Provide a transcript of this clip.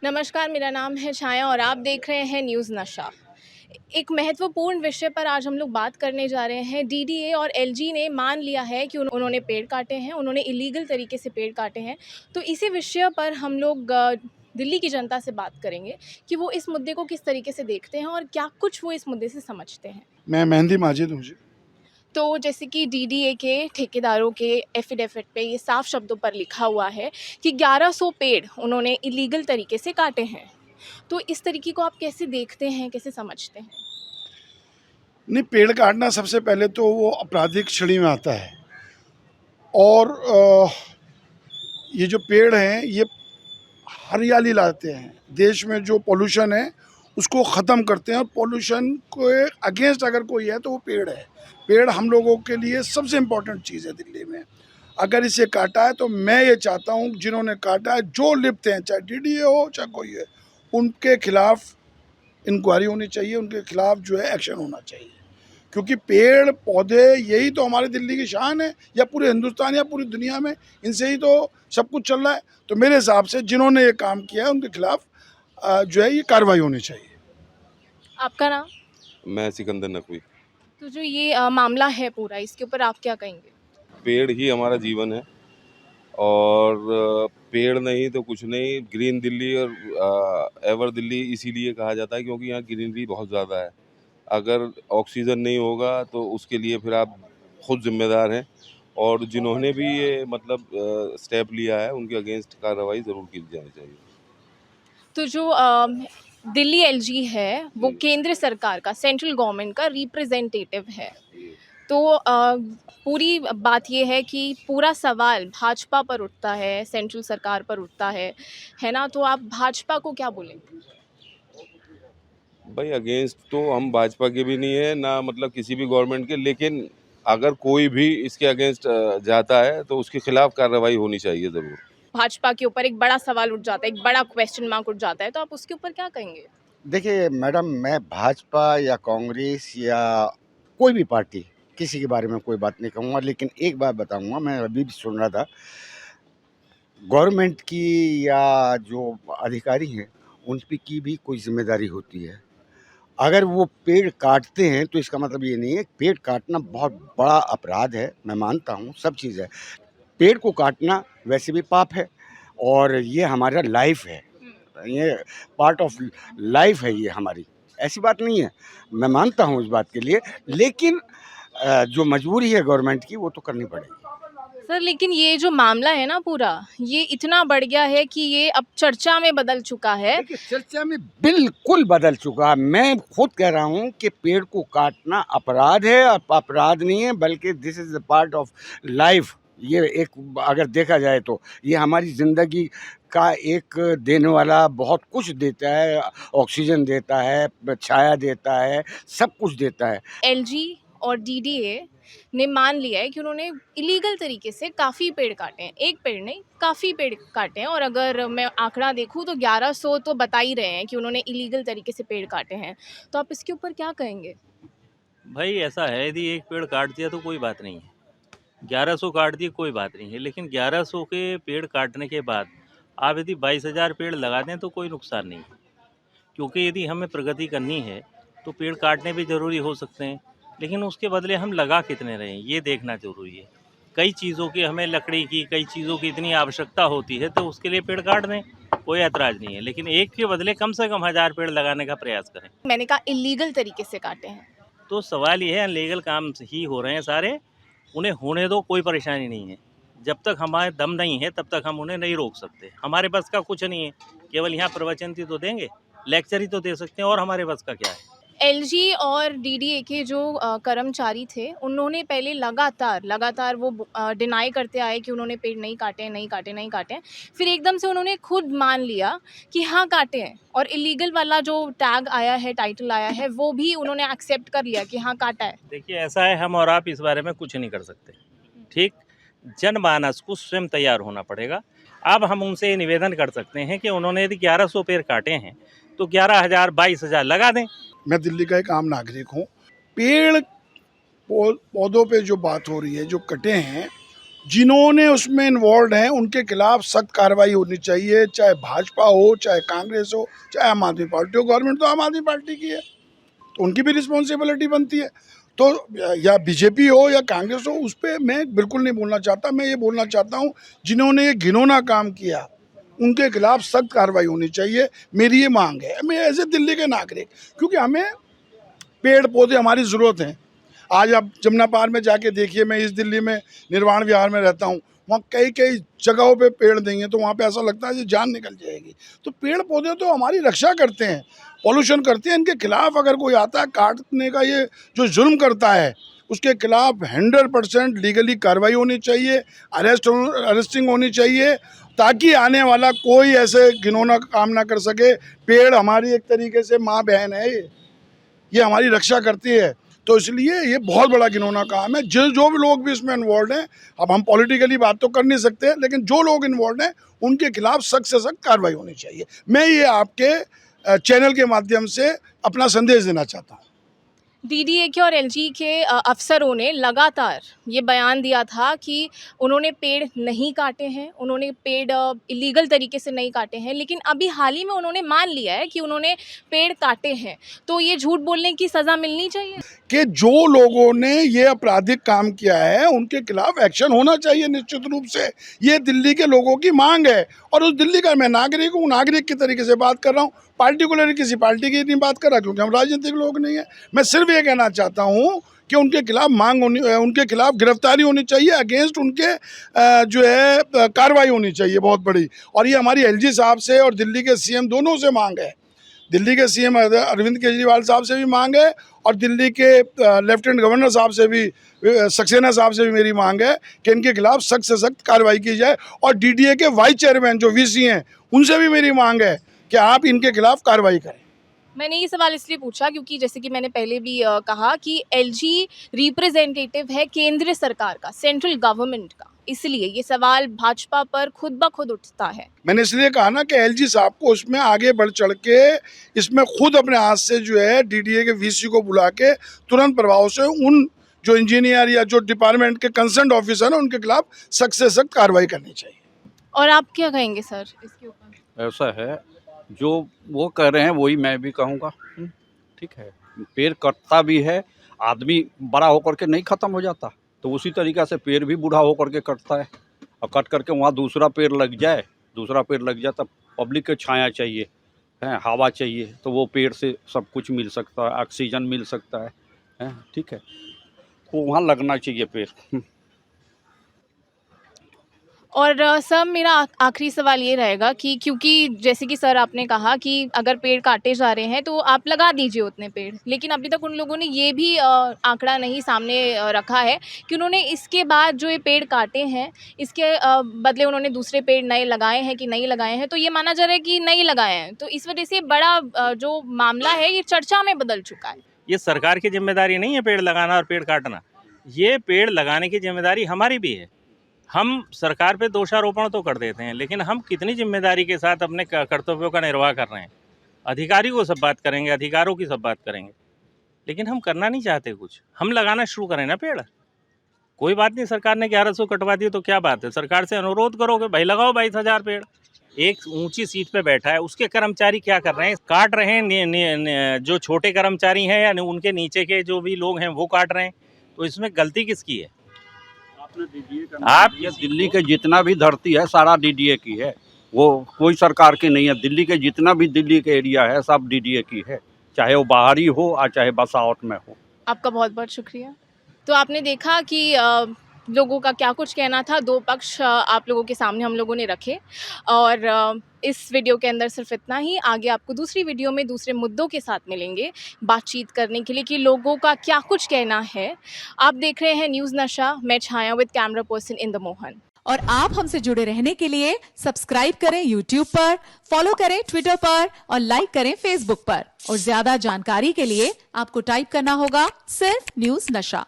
नमस्कार, मेरा नाम है छाया और आप देख रहे हैं न्यूज़ नशा। एक महत्वपूर्ण विषय पर आज हम लोग बात करने जा रहे हैं। डीडीए और एलजी ने मान लिया है कि उन्होंने पेड़ काटे हैं, उन्होंने इलीगल तरीके से पेड़ काटे हैं। तो इसी विषय पर हम लोग दिल्ली की जनता से बात करेंगे कि वो इस मुद्दे को किस तरीके से देखते हैं और क्या कुछ वो इस मुद्दे से समझते हैं। मैं मेहंदी माजिद हूँ जी। तो जैसे कि डीडीए के ठेकेदारों के एफिडेविट पे ये साफ शब्दों पर लिखा हुआ है कि 1100 पेड़ उन्होंने इलीगल तरीके से काटे हैं। तो इस तरीके को आप कैसे देखते हैं, कैसे समझते हैं? नहीं, पेड़ काटना सबसे पहले तो वो आपराधिक श्रेणी में आता है। और ये जो पेड़ हैं ये हरियाली लाते हैं, देश में जो पोल्यूशन है उसको ख़त्म करते हैं। और पोल्यूशन को अगेंस्ट अगर कोई है तो वो पेड़ है। पेड़ हम लोगों के लिए सबसे इम्पोर्टेंट चीज़ है दिल्ली में। अगर इसे काटा है तो मैं ये चाहता हूँ जिन्होंने काटा है, जो लिप्त हैं, चाहे डीडीए हो चाहे कोई है, उनके खिलाफ इंक्वायरी होनी चाहिए, उनके खिलाफ जो है एक्शन होना चाहिए। क्योंकि पेड़ पौधे यही तो हमारे दिल्ली की शान है, या पूरे हिंदुस्तान या पूरी दुनिया में इनसे ही तो सब कुछ चल रहा है। तो मेरे हिसाब से जिन्होंने ये काम किया है उनके खिलाफ जो है ये कार्रवाई होनी चाहिए। आपका नाम? मैं सिकंदर नकवी। तो जो ये मामला है पूरा, इसके ऊपर आप क्या कहेंगे? पेड़ ही हमारा जीवन है और पेड़ नहीं तो कुछ नहीं। ग्रीन दिल्ली और एवर दिल्ली इसीलिए कहा जाता है क्योंकि यहाँ ग्रीनरी बहुत ज़्यादा है। अगर ऑक्सीजन नहीं होगा तो उसके लिए फिर आप खुद जिम्मेदार हैं। और जिन्होंने भी ये मतलब स्टेप लिया है उनके अगेंस्ट कार्रवाई ज़रूर की जानी चाहिए। तो जो दिल्ली एलजी है वो केंद्र सरकार का, सेंट्रल गवर्नमेंट का रिप्रेजेंटेटिव है। तो पूरी बात ये है कि पूरा सवाल भाजपा पर उठता है, सेंट्रल सरकार पर उठता है ना? तो आप भाजपा को क्या बोलेंगे? भाई अगेंस्ट तो हम भाजपा के भी नहीं है ना, मतलब किसी भी गवर्नमेंट के, लेकिन अगर कोई भी इसके अगेंस्ट जाता है तो उसके खिलाफ कार्रवाई होनी चाहिए ज़रूर। भाजपा के ऊपर एक बड़ा सवाल उठ जाता है, एक बड़ा क्वेश्चन मार्क उठ जाता है, तो आप उसके ऊपर क्या कहेंगे? देखिए मैडम, मैं भाजपा या कांग्रेस या कोई भी पार्टी, किसी के बारे में कोई बात नहीं कहूँगा, लेकिन एक बात बताऊँगा। मैं अभी भी सुन रहा था, गवर्नमेंट की या जो अधिकारी हैं उन पे की भी कोई जिम्मेदारी होती है। अगर वो पेड़ काटते हैं तो इसका मतलब ये नहीं है। पेड़ काटना बहुत बड़ा अपराध है, मैं मानता हूँ, सब चीज़ है। पेड़ को काटना वैसे भी पाप है और ये हमारा लाइफ है, ये पार्ट ऑफ लाइफ है ये हमारी। ऐसी बात नहीं है, मैं मानता हूँ इस बात के लिए, लेकिन जो मजबूरी है गवर्नमेंट की वो तो करनी पड़ेगी। सर, लेकिन ये जो मामला है ना पूरा, ये इतना बढ़ गया है कि ये अब चर्चा में बदल चुका है। देखिए, चर्चा में बिल्कुल बदल चुका है। मैं खुद कह रहा हूँ कि पेड़ को काटना अपराध है, अपराध नहीं है, बल्कि this is the part of life. ये एक, अगर देखा जाए तो ये हमारी ज़िंदगी का एक देने वाला, बहुत कुछ देता है, ऑक्सीजन देता है, छाया देता है, सब कुछ देता है। एलजी और डीडीए ने मान लिया है कि उन्होंने इलीगल तरीके से काफ़ी पेड़ काटे हैं, एक पेड़ नहीं, काफ़ी पेड़ काटे हैं। और अगर मैं आंकड़ा देखूं तो 1100 तो बता ही रहे हैं कि उन्होंने इलीगल तरीके से पेड़ काटे हैं। तो आप इसके ऊपर क्या कहेंगे? भाई ऐसा है, यदि एक पेड़ काट दिया तो कोई बात नहीं है, 1100 काट दिए कोई बात नहीं है, लेकिन 1100 के पेड़ काटने के बाद आप यदि 22,000 पेड़ लगा दें तो कोई नुकसान नहीं है। क्योंकि यदि हमें प्रगति करनी है तो पेड़ काटने भी ज़रूरी हो सकते हैं, लेकिन उसके बदले हम लगा कितने रहे हैं ये देखना ज़रूरी है। कई चीज़ों की, हमें लकड़ी की, कई चीज़ों की इतनी आवश्यकता होती है तो उसके लिए पेड़ काट दें, कोई ऐतराज़ नहीं है, लेकिन एक के बदले कम से कम 1000 पेड़ लगाने का प्रयास करें। मैंने कहा इलीगल तरीके से काटे हैं। तो सवाल ये है, अनलीगल काम ही हो रहे हैं सारे, उन्हें होने दो, कोई परेशानी नहीं है। जब तक हमारे दम नहीं है तब तक हम उन्हें नहीं रोक सकते। हमारे बस का कुछ नहीं है, केवल यहाँ प्रवचन ही तो देंगे, लेक्चर ही तो दे सकते हैं, और हमारे बस का क्या है। एलजी और डीडीए के जो कर्मचारी थे, उन्होंने पहले लगातार वो डिनाई करते आए कि उन्होंने पेड़ नहीं काटे हैं, नहीं काटे, नहीं काटे हैं। फिर एकदम से उन्होंने खुद मान लिया कि हाँ काटे हैं, और इलीगल वाला जो टैग आया है, टाइटल आया है, वो भी उन्होंने एक्सेप्ट कर लिया कि हाँ काटा है। देखिए ऐसा है, हम और आप इस बारे में कुछ नहीं कर सकते, ठीक। जनमानस को स्वयं तैयार होना पड़ेगा। अब हम उनसे ये निवेदन कर सकते हैं कि उन्होंने यदि 1100 पेड़ काटे हैं तो 11,000 22,000 लगा दें। मैं दिल्ली का एक आम नागरिक हूँ। पेड़ पौधों पे जो बात हो रही है, जो कटे हैं, जिन्होंने उसमें इन्वॉल्व हैं उनके खिलाफ सख्त कार्रवाई होनी चाहिए, चाहे भाजपा हो, चाहे कांग्रेस हो, चाहे आम आदमी पार्टी हो। गवर्नमेंट तो आम आदमी पार्टी की है, तो उनकी भी रिस्पॉन्सिबिलिटी बनती है। तो या बीजेपी हो या कांग्रेस हो, उस पर मैं बिल्कुल नहीं बोलना चाहता। मैं ये बोलना चाहता हूँ जिन्होंने ये घिनौना काम किया उनके खिलाफ सख्त कार्रवाई होनी चाहिए, मेरी ये मांग है। मैं एज ए दिल्ली के नागरिक, क्योंकि हमें पेड़ पौधे हमारी ज़रूरत है। आज आप जमुना पार में जाके देखिए, मैं इस दिल्ली में निर्वाण विहार में रहता हूँ, वहाँ कई कई जगहों पे पेड़ नहीं है, तो वहाँ पे ऐसा लगता है कि जान निकल जाएगी। तो पेड़ पौधे तो हमारी रक्षा करते हैं, पॉल्यूशन करते हैं। इनके खिलाफ अगर कोई आता है काटने का, ये जो जुल्म करता है, उसके खिलाफ 100% लीगली कार्रवाई होनी चाहिए, अरेस्टिंग होनी चाहिए, ताकि आने वाला कोई ऐसे घिनौना काम ना कर सके। पेड़ हमारी एक तरीके से माँ बहन है, ये हमारी रक्षा करती है। तो इसलिए ये बहुत बड़ा घिनौना काम है। जो भी लोग भी इसमें इन्वॉल्व हैं, अब हम पॉलिटिकली बात तो कर नहीं सकते, लेकिन जो लोग इन्वॉल्व हैं उनके खिलाफ सख्त से सख्त कार्रवाई होनी चाहिए। मैं ये आपके चैनल के माध्यम से अपना संदेश देना चाहता हूँ। डीडीए के और एलजी के अफसरों ने लगातार ये बयान दिया था कि उन्होंने पेड़ नहीं काटे हैं, उन्होंने पेड़ इलीगल तरीके से नहीं काटे हैं, लेकिन अभी हाल ही में उन्होंने मान लिया है कि उन्होंने पेड़ काटे हैं। तो ये झूठ बोलने की सज़ा मिलनी चाहिए कि जो लोगों ने ये आपराधिक काम किया है उनके खिलाफ एक्शन होना चाहिए निश्चित रूप से। ये दिल्ली के लोगों की मांग है, और उस दिल्ली का मैं नागरिक हूँ, नागरिक की तरीके से बात कर रहा हूँ। पार्टिकुलर किसी पार्टी की नहीं बात कर रहा, क्योंकि हम राजनीतिक लोग नहीं हैं। मैं सिर्फ ये कहना चाहता हूँ कि उनके खिलाफ उनके खिलाफ गिरफ्तारी होनी चाहिए, अगेंस्ट उनके जो है कार्रवाई होनी चाहिए बहुत बड़ी। और ये हमारी एलजी साहब से और दिल्ली के सीएम दोनों से मांग है। दिल्ली के सीएम अरविंद केजरीवाल साहब से भी मांग है, और दिल्ली के लेफ्टिनेंट गवर्नर साहब से भी, सक्सेना साहब से भी मेरी मांग है कि इनके खिलाफ सख्त से सख्त कार्रवाई की जाए। और डीडीए के वाइस चेयरमैन जो वीसी हैं उनसे भी मेरी मांग है कि आप इनके खिलाफ कार्रवाई करें। मैंने ये सवाल इसलिए पूछा क्योंकि जैसे कि मैंने पहले भी कहा कि एलजी रिप्रेजेंटेटिव है केंद्र सरकार का, सेंट्रल गवर्नमेंट का, इसलिए ये सवाल भाजपा पर खुद ब खुद उठता है। मैंने इसलिए कहा ना कि एलजी साहब को उसमें आगे बढ़ चढ़ के इसमें खुद अपने हाथ से जो है डीडीए के वीसी को बुला के तुरंत प्रभाव से उन जो इंजीनियर या जो डिपार्टमेंट के कंसर्न ऑफिसर हैं उनके खिलाफ सख्त से सख्त कार्रवाई करनी चाहिए। और आप क्या कहेंगे सर इसके ऊपर? ऐसा है, जो वो कह रहे हैं वही मैं भी कहूँगा। ठीक है, पेड़ कटता भी है, आदमी बड़ा होकर के नहीं ख़त्म हो जाता, तो उसी तरीक़ा से पेड़ भी बूढ़ा होकर के कटता है। और कट करके वहाँ दूसरा पेड़ लग जाए तब पब्लिक को छाया चाहिए, है हवा चाहिए, तो वो पेड़ से सब कुछ मिल सकता है, ऑक्सीजन मिल सकता है, ठीक है, तो वहाँ लगना चाहिए पेड़। और सर मेरा आखिरी सवाल ये रहेगा कि क्योंकि जैसे कि सर आपने कहा कि अगर पेड़ काटे जा रहे हैं तो आप लगा दीजिए उतने पेड़, लेकिन अभी तक उन लोगों ने ये भी आंकड़ा नहीं सामने रखा है कि उन्होंने इसके बाद जो ये पेड़ काटे हैं इसके बदले उन्होंने दूसरे पेड़ नए लगाए हैं कि नहीं लगाए हैं। तो ये माना जा रहा है कि नहीं लगाए हैं, तो इस वजह से बड़ा जो मामला है ये चर्चा में बदल चुका है। ये सरकार की जिम्मेदारी नहीं है पेड़ लगाना और पेड़ काटना, ये पेड़ लगाने की जिम्मेदारी हमारी भी है। हम सरकार पे दोषारोपण तो कर देते हैं, लेकिन हम कितनी जिम्मेदारी के साथ अपने कर्तव्यों का निर्वाह कर रहे हैं। अधिकारी को सब बात करेंगे, अधिकारों की सब बात करेंगे, लेकिन हम करना नहीं चाहते कुछ। हम लगाना शुरू करें ना पेड़। कोई बात नहीं, सरकार ने 1100 कटवा दिए तो क्या बात है, सरकार से अनुरोध करो कि भाई लगाओ 22,000 पेड़। एक ऊंची सीट पे बैठा है, उसके कर्मचारी क्या कर रहे हैं? काट रहे हैं। जो छोटे कर्मचारी हैं या उनके नीचे के जो भी लोग हैं वो काट रहे हैं, तो इसमें गलती किसकी है? आप ये दिल्ली के जितना भी धरती है सारा डीडीए की है, वो कोई सरकार की नहीं है। दिल्ली के जितना भी दिल्ली के एरिया है सब डीडीए की है, चाहे वो बाहरी हो और चाहे बसावट में हो। आपका बहुत बहुत शुक्रिया। तो आपने देखा कि लोगों का क्या कुछ कहना था, दो पक्ष आप लोगों के सामने हम लोगों ने रखे, और इस वीडियो के अंदर सिर्फ इतना ही। आगे आपको दूसरी वीडियो में दूसरे मुद्दों के साथ मिलेंगे बातचीत करने के लिए कि लोगों का क्या कुछ कहना है। आप देख रहे हैं न्यूज़ नशा, मैं Chhaya with camera person Indu Mohan. और आप हमसे जुड़े रहने के लिए सब्सक्राइब करें YouTube पर, फॉलो करें Twitter पर और लाइक करें Facebook पर। और ज्यादा जानकारी के लिए आपको टाइप करना होगा सिर्फ न्यूज़ नशा।